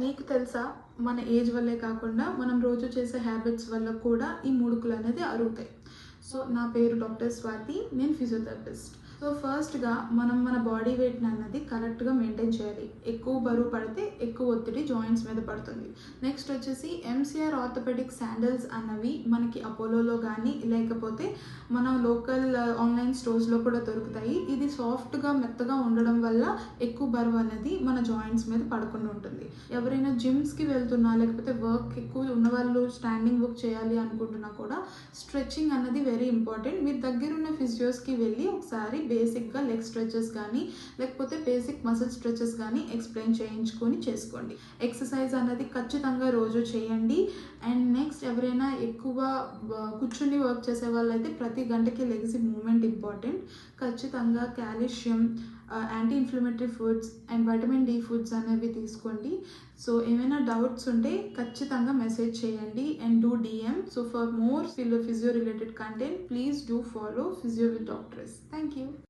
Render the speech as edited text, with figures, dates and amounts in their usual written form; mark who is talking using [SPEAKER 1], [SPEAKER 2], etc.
[SPEAKER 1] మీకు తెలుసా మన ఏజ్ వల్లే కాకుండా మనం రోజు చేసే హ్యాబిట్స్ వల్ల కూడా ఈ ముడుకులు అనేది అరుగుతాయి. సో నా పేరు డాక్టర్ స్వాతి, నేను ఫిజియోథెరపిస్ట్. సో ఫస్ట్గా మనం మన బాడీ వెయిట్ని అన్నది కరెక్ట్గా మెయింటైన్ చేయాలి. ఎక్కువ బరువు పడితే ఎక్కువ ఒత్తిడి జాయింట్స్ మీద పడుతుంది. నెక్స్ట్ వచ్చేసి ఎంసీఆర్ ఆర్థోపెడిక్ శాండల్స్ అన్నవి మనకి అపోలోలో కానీ లేకపోతే మన లోకల్ ఆన్లైన్ స్టోర్స్లో కూడా దొరుకుతాయి. ఇది సాఫ్ట్గా మెత్తగా ఉండడం వల్ల ఎక్కువ బరువు అనేది మన జాయింట్స్ మీద పడకుండా ఉంటుంది. ఎవరైనా జిమ్స్కి వెళ్తున్నా లేకపోతే వర్క్ ఎక్కువ ఉన్న వాళ్ళు స్టాండింగ్ వర్క్ చేయాలి అనుకుంటున్నా కూడా స్ట్రెచ్చింగ్ అన్నది వెరీ ఇంపార్టెంట్. మీరు దగ్గరున్న ఫిజియోస్కి వెళ్ళి ఒకసారి బేసిక్గా లెగ్ స్ట్రెచెస్ కానీ లేకపోతే బేసిక్ మసిల్ స్ట్రెచెస్ కానీ ఎక్స్ప్లెయిన్ చేయించుకొని చేసుకోండి. ఎక్సర్సైజ్ అన్నది ఖచ్చితంగా రోజు చేయండి. అండ్ నెక్స్ట్ ఎవరైనా ఎక్కువ కూర్చుని వర్క్ చేసే వాళ్ళైతే ప్రతి గంటకి లెగ్స్ మూమెంట్ ఇంపార్టెంట్. ఖచ్చితంగా calcium, anti inflammatory foods and vitamin D foods అనేవి తీసుకోండి. సో ఏమైనా డౌట్స్ ఉంటే ఖచ్చితంగా మెసేజ్ చేయండి and do DM. So for more physio related content, please do follow Physio with Doctors. Thank you.